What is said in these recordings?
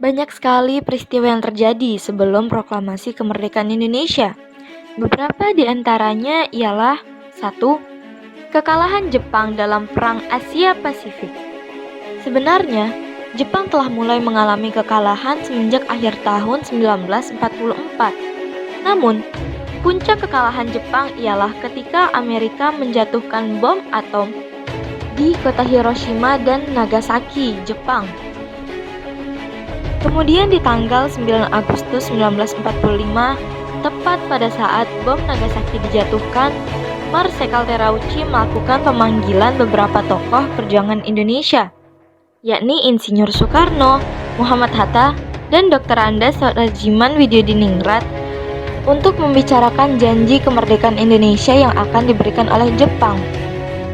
Banyak sekali peristiwa yang terjadi sebelum proklamasi kemerdekaan Indonesia. Beberapa di antaranya ialah 1. Kekalahan Jepang dalam Perang Asia Pasifik. Sebenarnya, Jepang telah mulai mengalami kekalahan semenjak akhir tahun 1944. Namun, puncak kekalahan Jepang ialah ketika Amerika menjatuhkan bom atom di kota Hiroshima dan Nagasaki, Jepang. Kemudian di tanggal 9 Agustus 1945, tepat pada saat bom Nagasaki dijatuhkan, Marsekal Terauchi melakukan pemanggilan beberapa tokoh perjuangan Indonesia, yakni Insinyur Soekarno, Muhammad Hatta, dan Dr. Andes Rajiman Widyodiningrat untuk membicarakan janji kemerdekaan Indonesia yang akan diberikan oleh Jepang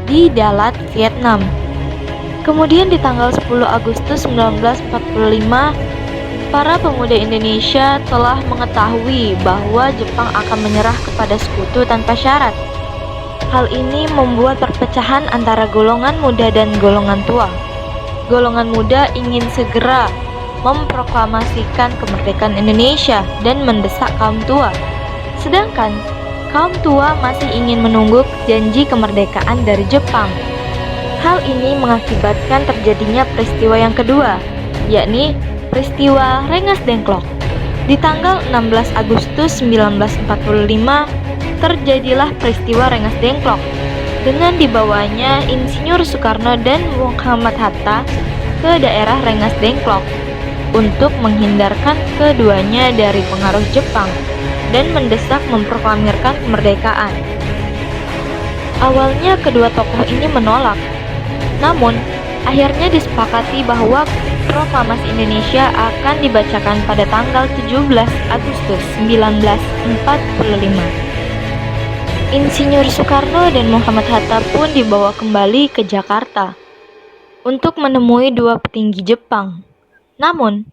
di Dalat, Vietnam. Kemudian di tanggal 10 Agustus 1945, para pemuda Indonesia telah mengetahui bahwa Jepang akan menyerah kepada sekutu tanpa syarat. Hal ini membuat perpecahan antara golongan muda dan golongan tua. Golongan muda ingin segera memproklamasikan kemerdekaan Indonesia dan mendesak kaum tua. Sedangkan kaum tua masih ingin menunggu janji kemerdekaan dari Jepang. Hal ini mengakibatkan terjadinya peristiwa yang kedua, yakni peristiwa Rengas Dengklok. Di tanggal 16 Agustus 1945, terjadilah peristiwa Rengas Dengklok dengan dibawanya Insinyur Soekarno dan Muhammad Hatta ke daerah Rengas Dengklok untuk menghindarkan keduanya dari pengaruh Jepang dan mendesak memproklamirkan kemerdekaan. Awalnya kedua tokoh ini menolak, namun akhirnya disepakati bahwa proklamasi Indonesia akan dibacakan pada tanggal 17 Agustus 1945. Insinyur Soekarno dan Muhammad Hatta pun dibawa kembali ke Jakarta untuk menemui dua petinggi Jepang. Namun,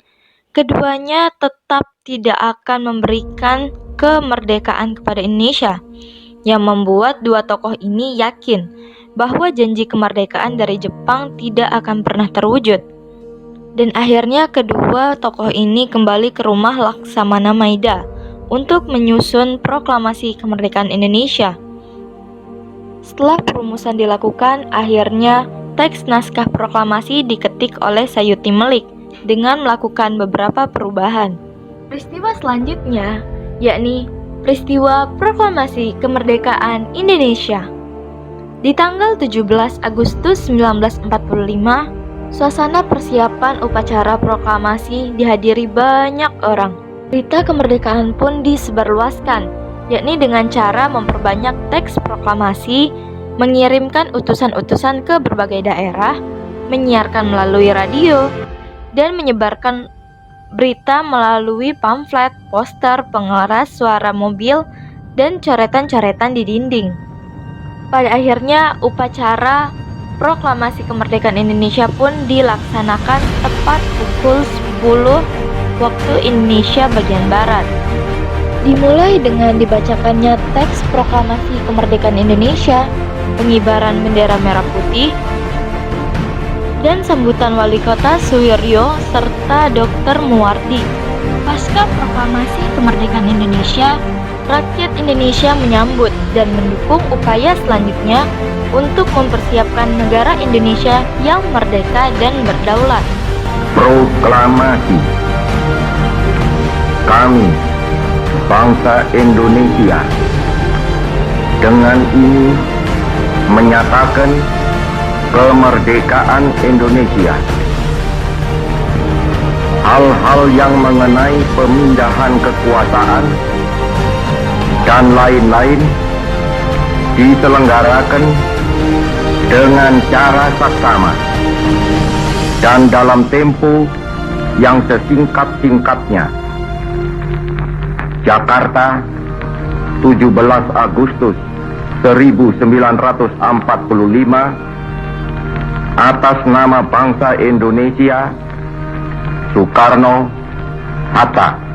keduanya tetap tidak akan memberikan kemerdekaan kepada Indonesia, yang membuat dua tokoh ini yakin bahwa janji kemerdekaan dari Jepang tidak akan pernah terwujud. Dan akhirnya kedua tokoh ini kembali ke rumah Laksamana Maida untuk menyusun proklamasi kemerdekaan Indonesia. Setelah perumusan dilakukan, akhirnya teks naskah proklamasi diketik oleh Sayuti Melik dengan melakukan beberapa perubahan. Peristiwa selanjutnya yakni peristiwa proklamasi kemerdekaan Indonesia. Di tanggal 17 Agustus 1945, suasana persiapan upacara proklamasi dihadiri banyak orang. Berita kemerdekaan pun disebarluaskan, yakni dengan cara memperbanyak teks proklamasi, mengirimkan utusan-utusan ke berbagai daerah, menyiarkan melalui radio, dan menyebarkan berita melalui pamflet, poster, pengeras suara mobil, dan coretan-coretan di dinding. Pada akhirnya, upacara proklamasi kemerdekaan Indonesia pun dilaksanakan tepat pukul 10 waktu Indonesia bagian Barat. Dimulai dengan dibacakannya teks proklamasi kemerdekaan Indonesia, pengibaran bendera merah putih, dan sambutan Wali Kota Suwiryo serta Dr. Muwardi. Pasca proklamasi kemerdekaan Indonesia, rakyat Indonesia menyambut dan mendukung upaya selanjutnya untuk mempersiapkan negara Indonesia yang merdeka dan berdaulat. Proklamasi. Kami, bangsa Indonesia, dengan ini menyatakan kemerdekaan Indonesia. Hal-hal yang mengenai pemindahan kekuasaan dan lain-lain diselenggarakan dengan cara saksama dan dalam tempo yang sesingkat-singkatnya. Jakarta, 17 Agustus 1945, atas nama bangsa Indonesia, Soekarno, Hatta.